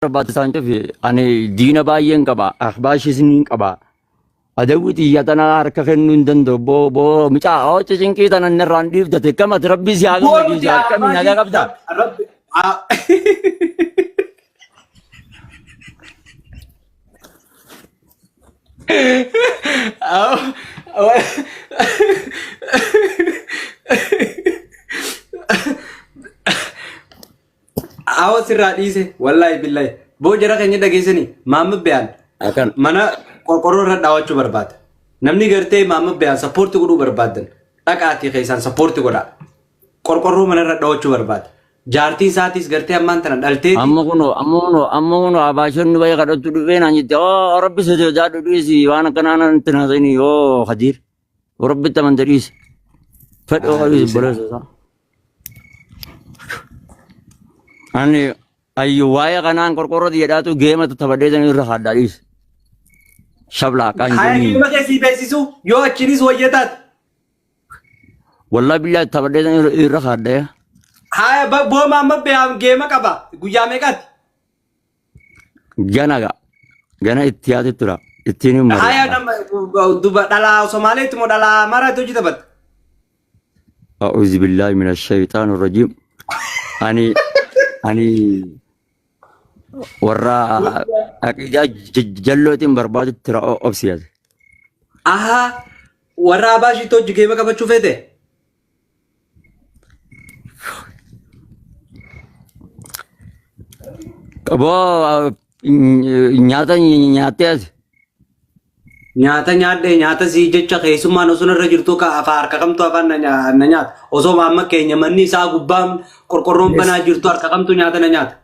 برباد سانجا في أنا دينا باين كبا أخبار سنين كبا أدوتي يتنا أركخن نندو بو مچا أو تجين كي تنا نرانديف ده كم تربي زيادة بول زيادة كم نجا كبدا رب أو أو أو سراديسه والله بالله بو جرا كني دقيسني ما مبيان أكن mana korkorora dawachu barbad namni garte mama be support gudu barbadan takati khaisan support guda korkorro mana dawachu barbad jarti satis garte amman tan dalte أما كنو أباشر نباي كذا تدوين عني أو ربي سجاد دويسي وأنا كنا نتنازعني أو خدير وربي تمن دريس فدوا خدير بلاس أنا أيوة كنا كوركورو دياداتو game تتبدل جاني رخاد داريس شبلا كان هاي جوني ما كسي بيسيسو يو أكيريز وياتات والله بالله تبدل جاني رخاد ده هاي بو ماما be game كبا guyame kat جانا اتياد ترى اتيني مرة هاي أنا دوبا دلا Somali تمو دلا مرة توجي تبت أعوذ بالله من الشيطان الرجيم أني ورا أكيد جلوتين برباد ترى أبسياد aha warra bashi توجي game كبا شوفته أبو نياتا nyaata nyaadde nyaata sii jecha keessummaan osoo irra jirtu ka harka kamtu afaan na nyaata osoo maamma keenya manni isaa gubbaan qorqorroon banaa jirtu harka kamtu nyaata na nyaata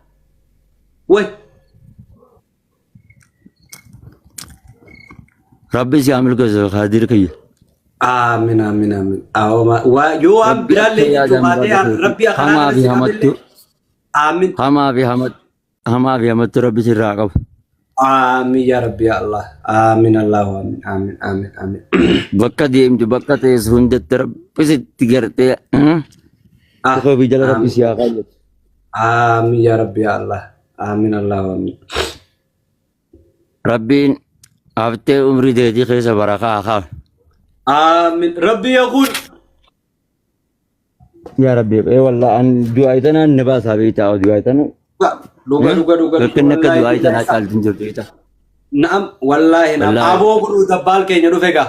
way ربي سيعمل كذا خادر كي aamin aamin aamin awma wa yoo am biralle tumaate rabbi هما akhlaq في همت aamin هما في همت ربي سيراقب aamin ya rabbi ya allah aamin allah aamin aamin aamin aamin بكا ديم جو بكا تيس هندت ربي ستيغرتي أخو بيجال ربي سياقب aamin ya rabbi ya allah aamin allah aamin ربي أفتي عمري ديتي خيس بركة أخاف aamin rabbi yaqul يا ربي إيه والله أن دعايتنا النباس هذه تعود دعايتنا duga كنا كدعايتنا قال تنجر دعايتا نعم والله نعم والله. أبو برو دبال كي نرو فيكا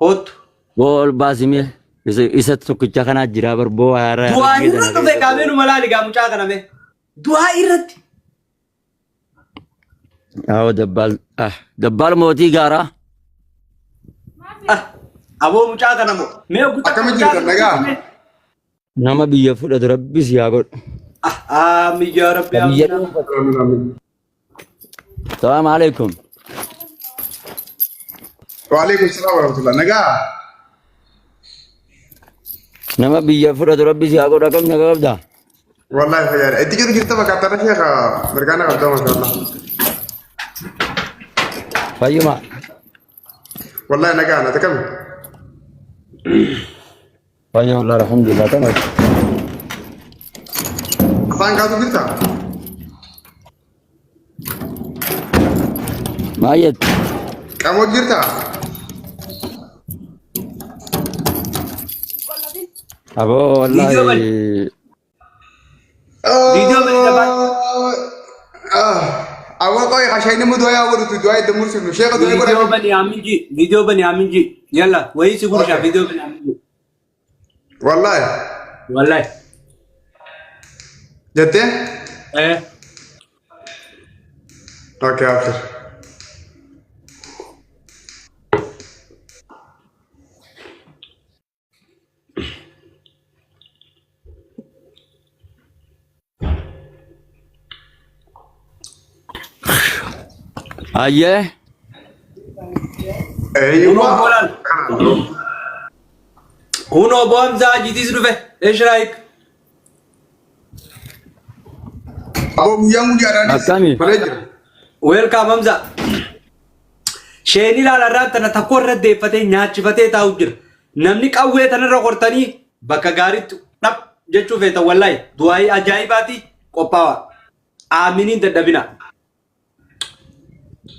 هوت بول باسمي إذا تكتشا كنا جرابر بو هارا دعا إرت فيكا منو ملالي قامو شاكنا مي دعا إرت أو دبال موتي غارا أبو مشاكنا مو ميو قلت Akkam jirta nagaa? نما بيا فولا ربي سياقب آمين يا رب يا بيا آمين السلام عليكم Waalaikum salam warahmatullah. Nagaa? نما بيا فولا ربي سياقب رقم نقاب دا Wallahi fayyada. Itti jiru jirta bakka tana sheekha mirgaana qabda mashallah. فايما Wallahi nagaa na takam. فايما والله الحمد لله تمام Afaan kaatu jirta? ما يد Qamoo jirta? أبو والله فيديو فيديو bani dapat Awal kau yang kasih ini mudah ya awal itu doa itu mursi nu sheekha doa فيديو kau. بني آمين جي يلا وهي سيقول شا فيديو بني آمين جي Wallahi. والله Jette? إيه Okay, after. أيه هونو بولان هونو بوامزا جيتيس رفه إيش رأيك Abu yang mulia ada Akami. Manager. ويلكم همزة شيني لا رات أنا تقول رد فتى نياتش فتى تاوجر نمنيك أوه تنا رقرتني بكا غاريت نب جتشو فيتا والله دعاي أجايباتي كوباوا آمنين تدبنا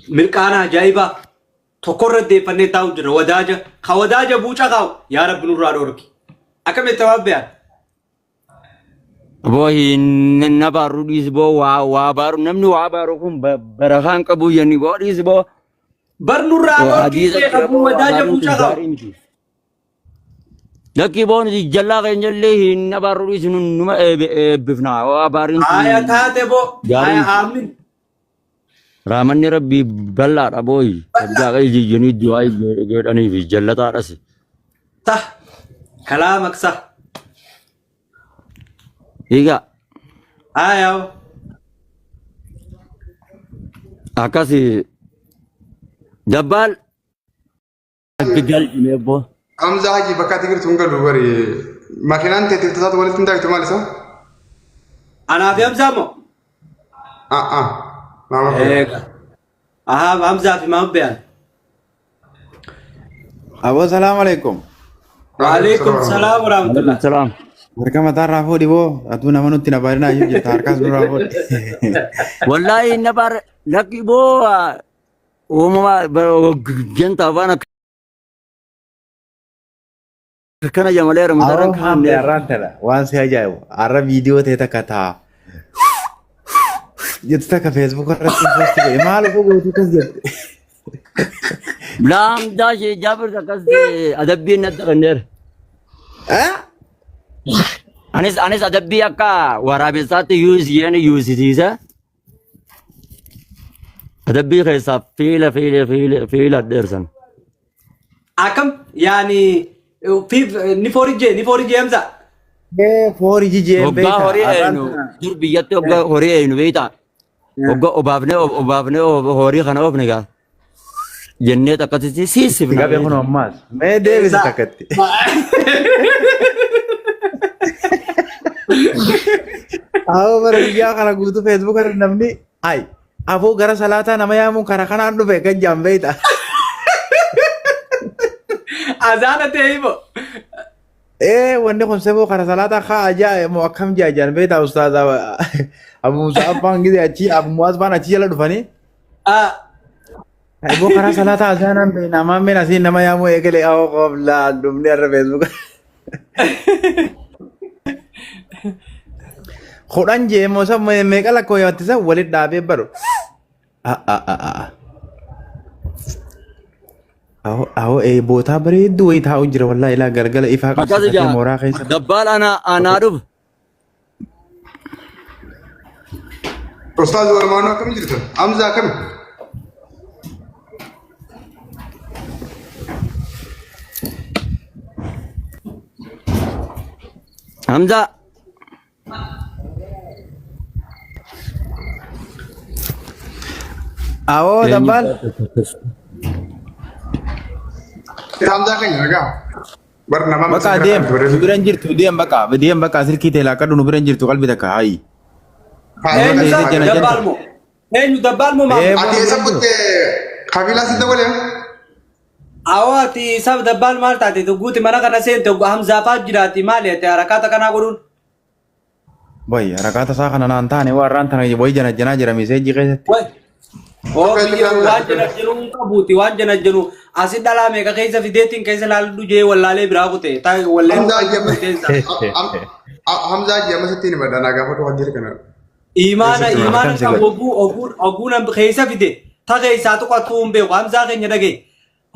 ملكانا جايبا تقرر دي فني تاوجر وداجة خوداجة بوشا خاو يا رب نور رادوركي أكمل التواب بيان Boy, nabaru dis bo wa baru namni wa baru kum barahan kabu yani bo dis bo. برنور رادوركي أبو وداجة بوشا خاو Laki bo ni jalla kan jalle nabaru dis numa bifna wa barin. آية تاتي بو آية آمين Ramanni rabbi balla da boy. Sabda kai jini duai gedani fi jalla ta ras. صح كلامك صح Iga آية akasi dabbal bigal mebo. Amza haji bakati gir tunga lubari. Makinan te tiltat wali tinda itu malisa? أنا في أمزامو Mama. إيه أها أمزا في ما بيان Abo assalamualaikum. وعليكم السلام ورحمة الله Salam. Mereka mata rafo di bo. Atu nama nu tina barina ayu je tarkas nu rafo. Wallahi nabar laki bo umma jenta bana kana jamale ramadan Abo ham ya rantela. Wan se aja bo. Arra video te ta kata. Jeta ta ka Facebook arra tin post ko. Malu ko go tu kas jet. blam dashi jabir takas adabbi nadqaner Eh? anis adabbi akka warabisati use yani use disa adabbi khaysa fila dersan أكم يعني في نفوري أمزا Eh, fori jije ogga hori enu durbiyatti ogga hori enu beita ogga obafne hori khana obnega jenne takati sisifna Gabe kono mas. Me debe se takatti. Abo bar biya kana gutu Facebook arra namni. Ai. Abo gara salata nama yamu kara kana andu be kan jambeita. أزانة تيبو Eh, wanne kun sebo kara salata kha aja mo akam jajan beta ustaz Abu Musa abang gitu aci Abu Muaz bana aci la dufani. Ibu kara salata azanan be nama me nasi nama yamu ekele aw qabla dumni arra Facebook. Khudan je mo sab me kala ko yatti sa walid dabe baro. Aho bota bareedduu wayii taa'u jira wallahi ilaa galgala ifaa akasi qabsiifatee mooraa keessa. dabbal ana dub Ustaz Warmano kami jirtu. Amza kami. hamza Aho dabbal. Amza kan jaga. Bernama Bakka deem nu biran jirtu deem bakka sirkii teelaa kadhu nu biran jirtu qalbii takka hayi. دبالمو هنو دبالمو ما Ati sabut kabila sida boleh? awati sab dabbal mal taate to guuti mana kana seen to hamza fa jiraati maali ate harakata kana godhun Boy harakaata isaa kana naan taane warraan tana boy jana jira miseejii keessatti. way oo biyya waan jana jiru qabuuti waan jana jiru asi dhalame ka keessa fideetiin keessa laallu jee wallaalee biraa kute taa walleen Hamza jama satini badana gafa to hajir kana. imaana ka oguna keessa fide ta keessa to qatuun be hamza keenya dhage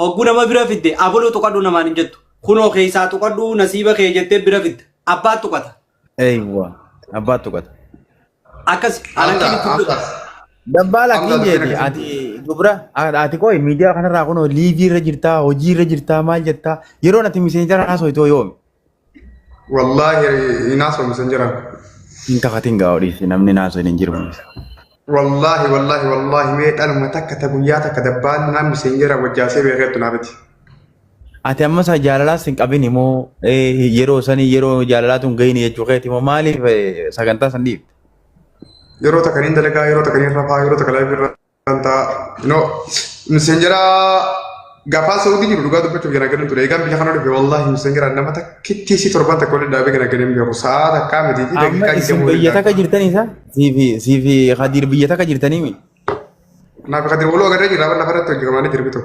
oguna ma bira fide abulu to qadu namaan jettu kunoo keessa to qadu nasiiba kee jettee bira fide abbaa to qata Eeywa abbaa tuqata. akkas alankini tudduta Dabbal akkin jeeti ati dubra ati koi miidiyaa kanarraa kunoo liivii irra jirtaa hojii irra jirtaa maal jettaa yeroon ati miseenjara haasofitoo yoomi. Wallahi inaso messengeran. Inta katiin gaa odhiisi namni naasoo hin jiru. Wallahi me dan mata kata guyata kadaban na messenger wajase be retu nabati. Ati amma isaa jaalalaas hin qabin immoo yeroo sanii yeroo jaalalaatuun gahini jechuu keeti immoo maaliif sagantaa san dhiifte? Yeroo takanin dalaga, yeroo takanin rafa, yeroo takalai birranta. No, messengera Gaafa Saudi jiru dhugaa dubbachuuf gara galan ture. Eegaan biyya kana dhufe wallahi musan jira nama takkitti si torban takka waliin dhaabee gara galan beeku. Sa'a takkaa miti fi amma daqiiqaa isin jedhamu. biyya takka jirtanii isa siifi Khadiir biyya takka jirtanii mi Naaf Khadiir waloo agarree jira lafa irratti hojjetamanii jiru bitu.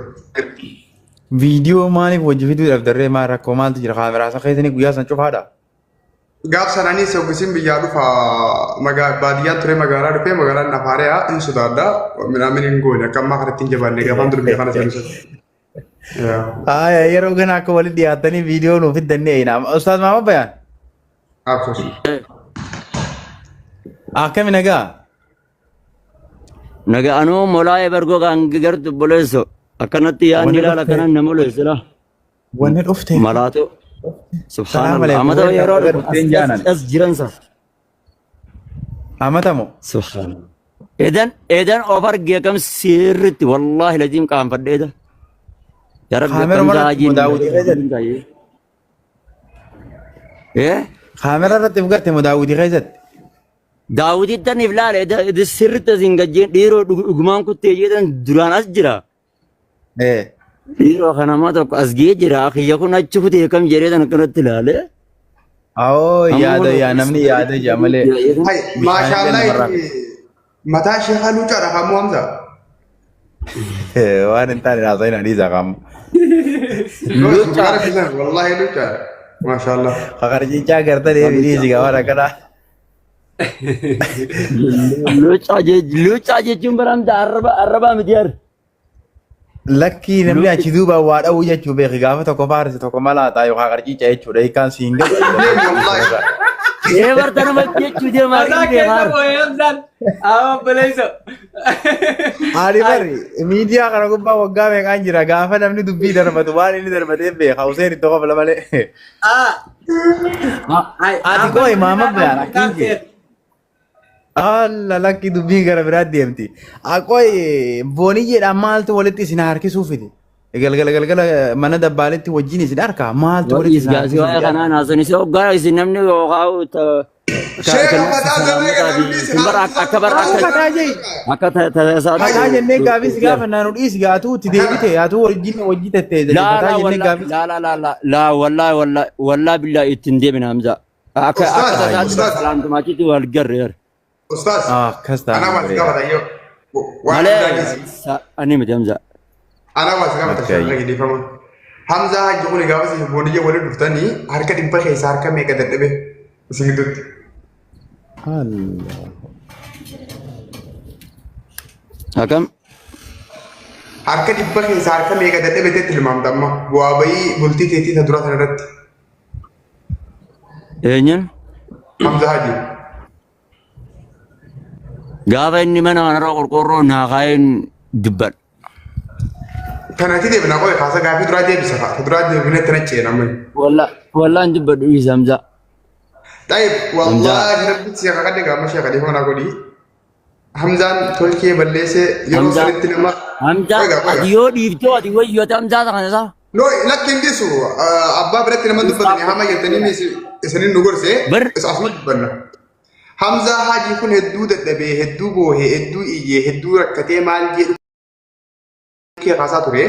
viidiyoo maaliif hojii fiduudhaaf darree maal rakkoo maaltu jira kaameraa isa keessanii guyyaa san cufaadha. Gaaf sananii soggisiin biyyaa dhufa baadiyyaan ture magaalaa dhufee magaalaan nafaariyaa hin sodaadha. Midhaan hin goone akka ammaa kanatti hin jabaanne gaafaan ture biyya kana seenuusa. Yeroo kana akka walitti dhiyaatanii viidiyoo nuuf hiddannee eeyina. Ustaaz Maamad Bayaan. Absus. Akkami nagaa? Naga anuu molaa'ee bargoo kan gartu boleesso akkanatti yaadni ilaala kanan nama oleessila. Wanni dhufte. Malaatu. Subhaanallah. Amata yeroo as jiransa. Amatamu. Subhaanallah. Edan of argee kam sirritti wallaahi laziim qaanfadheeda. Ya Rabbi Kamera mana kamzaajiin. Daawudii keessatti. Kaamera irratti fugarte moo daawwitii keessatti? Daawwitittan iflaale sirritti asiin gajjeen dhiiroo dhugumaan kuttee jedhan duraan as jira. Dhiiroo kanama tokko as gee jira. Akiyya kun achi kutee kam jedhee tan akkanatti ilaale. Oo yaada namni yaada jaa malee. Maashaallah mataa ishee halluu caadha hamuu Hamza. Waan hin taane haasa'in hadiisa qaama. Lucha wallahi lucha. Maashaallah. Fakarjichaa gartan eebii si gaafa akkanaa. Lucha jechuun baramta arrabaa miti yaar. Lakkii namni achi duuba waa dha'uu jechuu beeki gaafa tokko faarsi tokko malaa ta'a yookaan qarciica jechuudha hiikaan siin galu. Barta nama jechuu deemaa Ani bari miidiyaa kana gubbaa waggaa meeqaan jira gaafa namni dubbii darbatu waan inni darbatee beeka Hussein itti qofa malee. Ati koo Maamad Bayaan akkiin jee. Alla lakki dubbii gara biraa deemti. Akooy booniyyeedhaan maaltu walitti isin harkisuu fide. Galgala mana dabbaaletti wajjin isin harkaa maaltu walitti isin harkisuu fide. Isgaasii kanaan haasani isa hoggaa isin namni yookaan Mataa jennee gaafis gaafa naannoo dhiisi gaatuu itti deebite yaatuu wajjin tettee mataa jennee gaafis. Laa wallaa billaa ittiin deemina Hamza. Akka salaamtumaachitti wal garreera. Ustaz. Akkas ta'a. Ana was gafata yoo. Malee ani miti Hamza. Ana was gafata shirra gidifama. Hamza hajji kun gaafa si booniyya waliin dhuftanii harka dhibba keessa harka meeqa dadhabe isin gidduutti. Akkam? Harka dhibba keessa harka meeqa dadhabe teetti limaamta amma bu'aa bayii bultii teetii ta dura sana irratti. Eenyuun? Hamza hajji. Gaafa inni mana kanarraa qorqorroo naa kaa'een dubban. Kanatti deebina qoye kaasa gaafii duraa deebisa fa'a. Duraa deebinee tana ceena ammayyi. Wallaan dubbadhu dhiisa Hamza. Tayyib wallaahi rabbitti siya kakadde gaama shee kadhee mana godhi. Hamzaan tolkee balleessee yeroo sanitti nama. Hamza ati yoo dhiiftoo ati wayyoota Hamzaa kana isaa. No lakki ndisu abbaa biratti nama dubbatanii hama jettanii isanin nu gorsee asuma dubbanna. Hamza Haji kun hedduu dadhabee, hedduu boohee, hedduu iyyee, hedduu rakkatee maal jedhu kee kaasaa ture.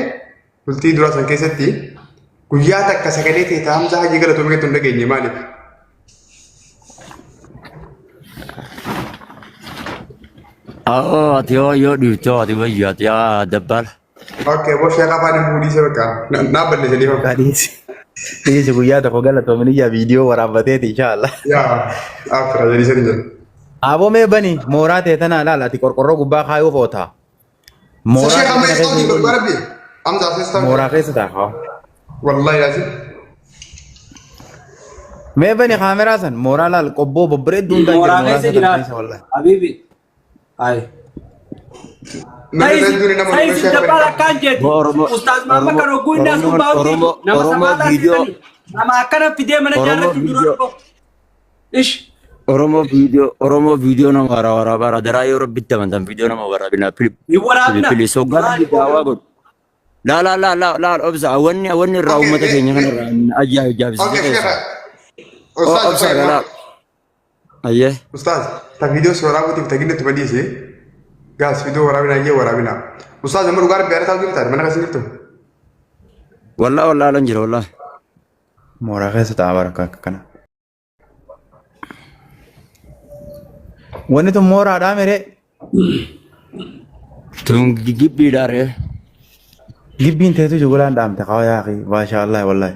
Bultii dura san keessatti guyyaa takka sagalee ta'e Hamza Haji galatoomee kan dhageenye maaliif? Ati yoo dhiiftoo ati wayyoota yaa dabbaala. Okay, boo sheekaa afaan hin fuudhiise bakka naa balleessanii fakkaata. Dhiisi guyyaa tokko galatoomini yaa viidiyoo waraabbateeti inshaallah. Yaa afra jedhisan jira. Aboo mee bani mooraa ta'e tanaa laala ati qorqorroo gubbaa kaayuuf ootaa. Mooraa keessa ta'a. Wallahi yaasin. Mee bani kaameraa san mooraa laal qobboo bobbareedduu hundaan jira mooraa keessa jira. Habibi. Ay. Saya dapat akan jadi Ustaz Mama kalau gue ndas kubau nama sama video nama akan video mana jarak tujuan kok. Ish. Oromo video nama wara bara darai orang bitta mantan video nama wara bina pilih sogar di bawah god. La obsa awannya raum mata kayaknya kan aja sih. Ustaz. Ayah. Ustaz, tak video suara aku tiba-tiba gini tuh dia sih. Gas video warabina ye warabina. Ustaz nomor lugar biar tahu kita mana kasih itu. والله لنجر والله. Mooraa keessa taa'aa baraka akka kana. Wanni tun mooraadhaa miree تون جيب بيداره. gibbiin teetu jugulaan dhaamte qaba yaa akhi. Maashaallah wallahi.